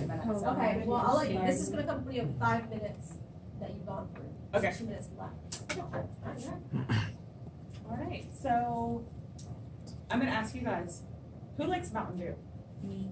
in a minute. Oh, So. Okay, well, I'll let you, this is gonna come for you 5 minutes that you've gone through. Okay. 2 minutes left. All right, so I'm gonna ask you guys, who likes Mountain Dew? Me.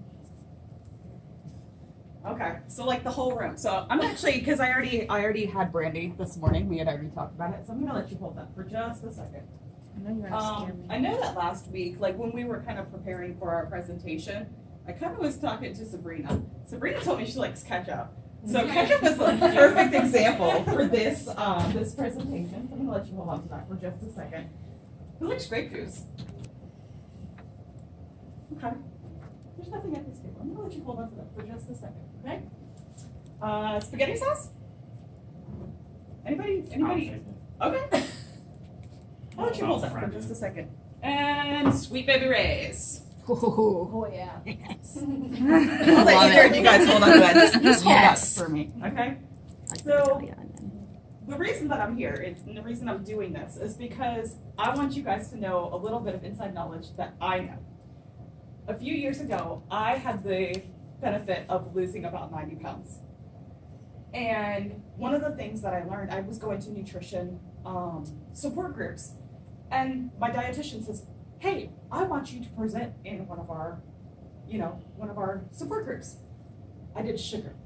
Okay, so like the whole room. So I'm actually, because I already had brandy this morning. We had already talked about it. So I'm gonna let you hold that for just a second. I know you're gonna scare me. I know that last week, like when we were kind of preparing for our presentation, I kind of was talking to Sabrina. Sabrina told me she likes ketchup. So ketchup is the perfect example for this this presentation. So I'm gonna let you hold on to that for just a second. Who likes grape juice? Okay. There's nothing at this table. I'm gonna let you hold on to that for just a second, okay? Spaghetti sauce? Anybody? Okay. I'll let you hold that for just a second. And Sweet Baby Ray's. Oh, yeah. Yes. I'll let either of you guys hold on to that. Just hold Yes. that for me, okay? So, the reason that I'm here and the reason I'm doing this is because I want you guys to know a little bit of inside knowledge that I know. A few years ago, I had the benefit of losing about 90 pounds. And one of the things that I learned, I was going to nutrition support groups. And my dietitian says, hey, I want you to present in one of our support groups. I did sugar.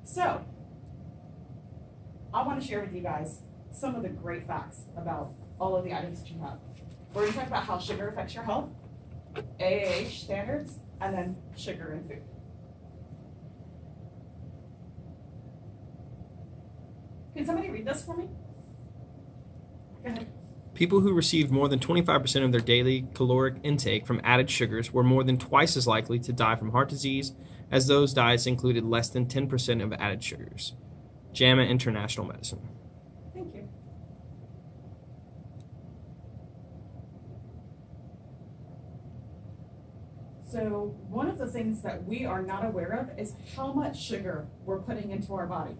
So, I want to share with you guys some of the great facts about all of the items that you have. We're going to talk about how sugar affects your health, AAH standards, and then sugar in food. Can somebody read this for me? Go ahead. People who received more than 25% of their daily caloric intake from added sugars were more than twice as likely to die from heart disease as those diets included less than 10% of added sugars. JAMA International Medicine. Thank you. So one of the things that we are not aware of is how much sugar we're putting into our body.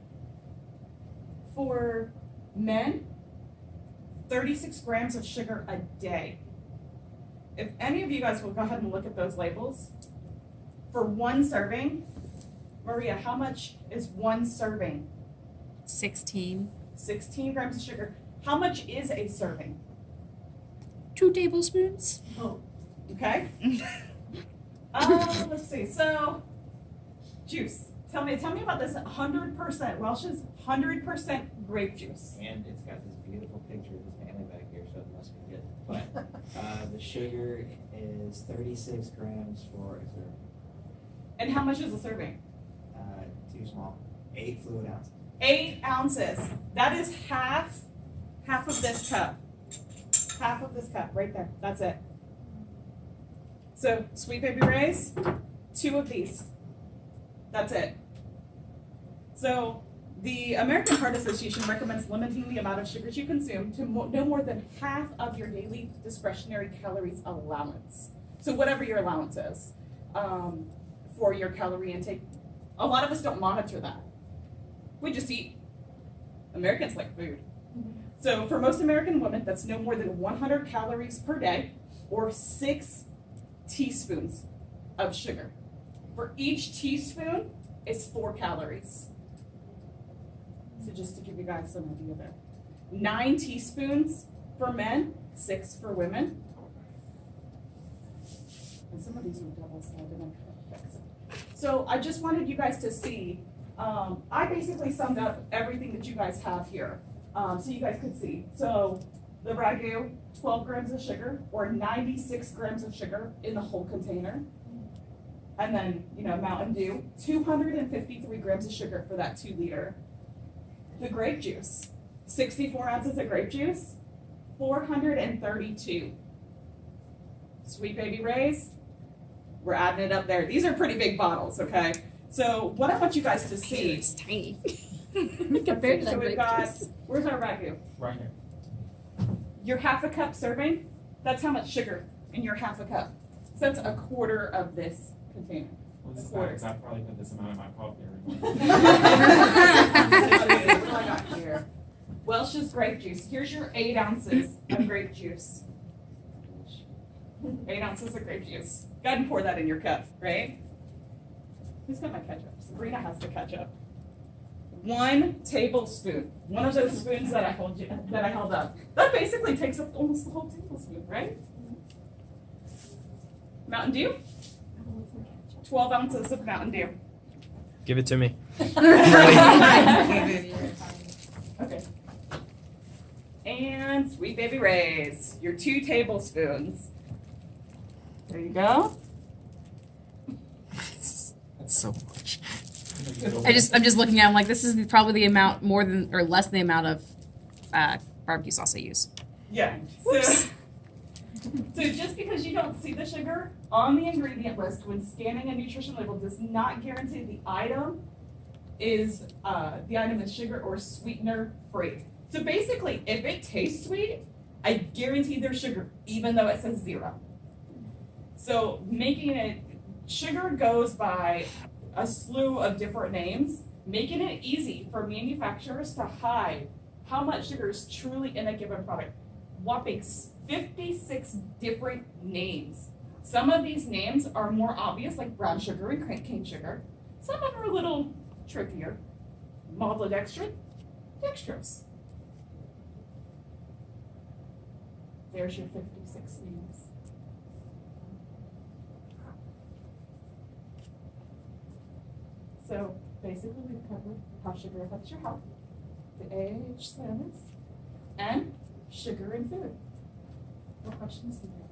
For men, 36 grams of sugar a day. If any of you guys will go ahead and look at those labels, for one serving, Maria, how much is one serving? 16. 16 grams of sugar. How much is a serving? 2 tablespoons. Oh. Okay. Let's see. So, juice. Tell me about this 100%. Welch's 100% grape juice. And it's got this beautiful picture of this family back here, so it must be good. But the sugar is 36 grams for a serving. And how much is a serving? Too small. 8 fluid ounces. 8 ounces. That is half of this cup. Half of this cup right there. That's it. So, Sweet Baby Ray's, 2 of these. That's it. So, the American Heart Association recommends limiting the amount of sugars you consume to no more than half of your daily discretionary calories allowance. So, whatever your allowance is for your calorie intake. A lot of us don't monitor that. We just eat. Americans like food. So, for most American women, that's no more than 100 calories per day or 6 teaspoons of sugar. For each teaspoon is 4 calories. So just to give you guys some idea there. 9 teaspoons for men, 6 for women. And some of these are double-sided and I can't fix it. So I just wanted you guys to see, I basically summed up everything that you guys have here. So you guys could see. So the Ragu, 12 grams of sugar or 96 grams of sugar in the whole container. And then, Mountain Dew, 253 grams of sugar for that 2 liter. The grape juice, 64 ounces of grape juice, 432. Sweet Baby Ray's, we're adding it up there. These are pretty big bottles, okay? So what I want you guys to see. It's tiny. Compared to So that we've grape got, juice. where's our Ragu? Right here. Your half a cup serving, that's how much sugar in your half a cup. So that's a quarter of this container. Well, this is bad, 'cause I probably put this amount in my coffee every morning. What do I got here? Welch's grape juice. Here's your 8 ounces of grape juice. 8 ounces of grape juice. Go ahead and pour that in your cup, right? Who's got my ketchup? Sabrina has the ketchup. 1 tablespoon. One of those spoons that I held up. That basically takes up almost the whole tablespoon, right? Mountain Dew. 12 ounces of Mountain Dew. Give it to me. Okay. And Sweet Baby Ray's, your 2 tablespoons. There you go. That's so much. I'm just looking at it, I'm like, this is probably the amount more than or less than the amount of barbecue sauce I use. Yeah. So just because you don't see the sugar on the ingredient list when scanning a nutrition label does not guarantee the item is sugar or sweetener free. So basically, if it tastes sweet, I guarantee there's sugar, even though it says 0. So making it, sugar goes by a slew of different names, making it easy for manufacturers to hide how much sugar is truly in a given product. Whopping 56 different names. Some of these names are more obvious, like brown sugar and cane sugar. Some of them are a little trickier. Maltodextrin, dextrose. There's your 56 names. So basically we've covered how sugar affects your health, the AAH status, and sugar in food. What questions do you have?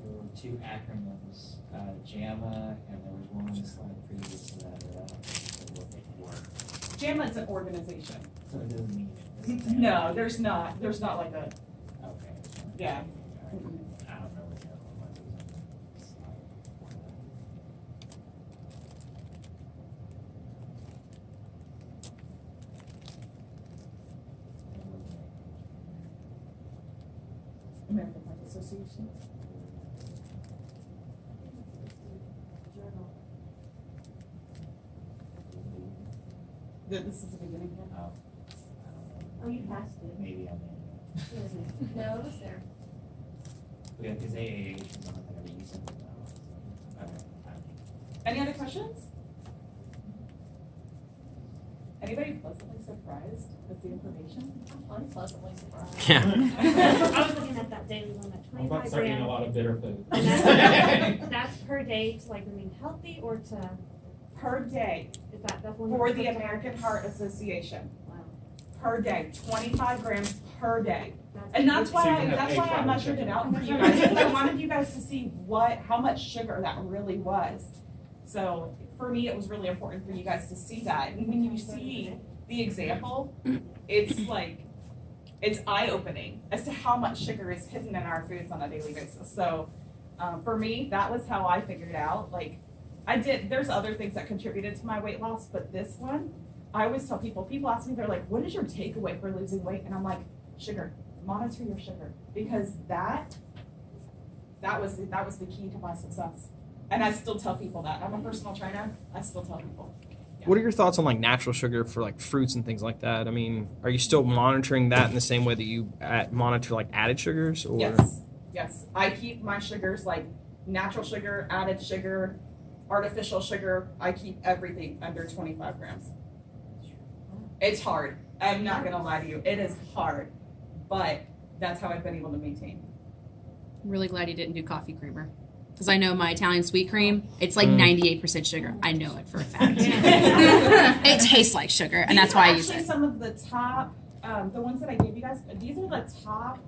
There were 2 acronyms, JAMA, and there was one on the slide previous to that, what they were. JAMA is an organization. So it doesn't mean. No, there's not like a, Okay. yeah. I don't know what the other one was on the slide before that. American Heart Association. This is the beginning here. Oh, I don't know. Oh, you passed it. Maybe I'm in. No, it was there. Yeah, because AAH is on there, you sent it out. Okay. Any other questions? Anybody pleasantly surprised with the information? I'm pleasantly surprised. Yeah. I was looking at that daily limit, I'm about to 25 start eating a grams. lot of bitter food. And that's per day to like remain healthy or to, Per day is that definitely? for the American Heart Association. Wow. Per day, 25 grams per day. That's And that's So why you can have egg I fried measured it chicken. out for you guys, because I wanted you guys to see how much sugar that really was. So for me, it was really important for you guys to see that. And when you see the example, it's eye-opening as to how much sugar is hidden in our foods on a daily basis. So for me, that was how I figured it out. Like there's other things that contributed to my weight loss, but this one, I always tell people ask me, they're like, what is your takeaway for losing weight? And I'm like, sugar, monitor your sugar, because that was the key to my success. And I still tell people that. I'm a personal trainer, I still tell people. What are your thoughts on like natural sugar for like fruits and things like that? I mean, are you still monitoring that in the same way that you monitor like added sugars? Or Yes. I keep my sugars like natural sugar, added sugar, artificial sugar. I keep everything under 25 grams. It's hard. I'm not gonna lie to you. It is hard, but that's how I've been able to maintain. I'm really glad you didn't do coffee creamer. Because I know my Italian sweet cream, it's like 98% sugar. I know it for a fact. It tastes like sugar, and that's why I use These are it. actually some of the top, the ones that I gave you guys, these are the top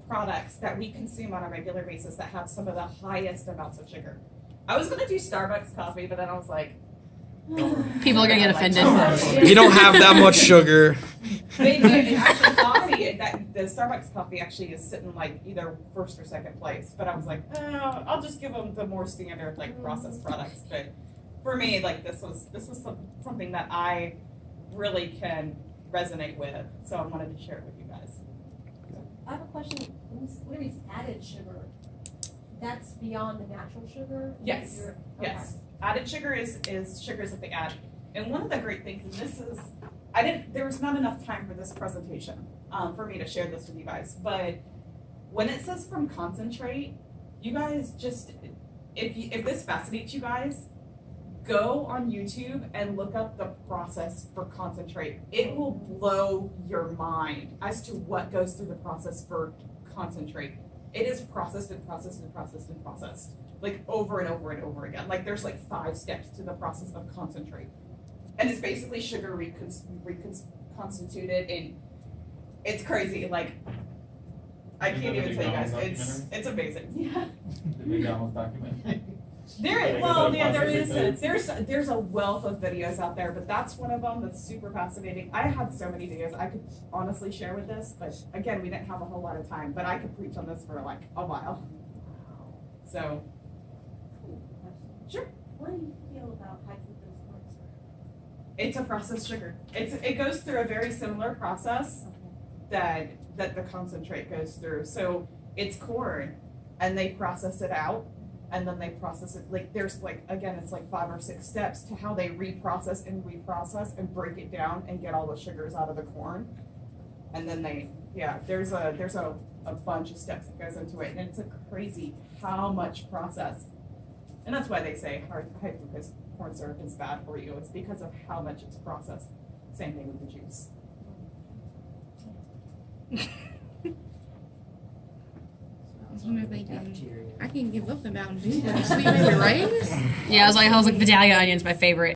products that we consume on a regular basis that have some of the highest amounts of sugar. I was gonna do Starbucks coffee, but then I was like, People are gonna get offended. you don't have that much sugar. They do. Actually, coffee, the Starbucks coffee actually is sitting like either first or second place. But I was like, I'll just give them the more standard like processed products. But for me, like this was something that I really can resonate with. So I wanted to share it with you guys. I have a question. When it's added sugar, that's beyond the natural sugar? Yes. Okay. Yes. Added sugar is sugars that they add. And one of the great things, and this is, there was not enough time for this presentation for me to share this with you guys, but when it says from concentrate, you guys just if this fascinates you guys, go on YouTube and look up the process for concentrate. It will blow your mind as to what goes through the process for concentrate. It is processed and processed and processed and processed, like over and over and over again. Like there's like 5 steps to the process of concentrate, and it's basically sugar reconstituted, and it's crazy. Like I Is can't that the even tell you guys. McDonald's It's amazing. Yeah. The McDonald's documentary. There's a wealth of videos out there, but that's one of them that's super fascinating. I had so many videos I could honestly share with this, but again, we didn't have a whole lot of time, but I could preach on this for like a while. So, sure. What do you feel about high fructose corn syrup? It's a processed sugar. It goes through a very similar process that the concentrate goes through. So it's corn, and they process it out, and then they process it, like there's like, again, it's like 5 or 6 steps to how they reprocess and break it down and get all the sugars out of the corn. And then there's a bunch of steps that goes into it, and it's crazy how much process. And that's why they say high fructose corn syrup is bad for you. It's because of how much it's processed. Same thing with the juice. I don't know if they can- Cafeteria. I can give up the Mountain Dew. Sweet baby rays. Yeah, I was like, Vidalia onion's my favorite.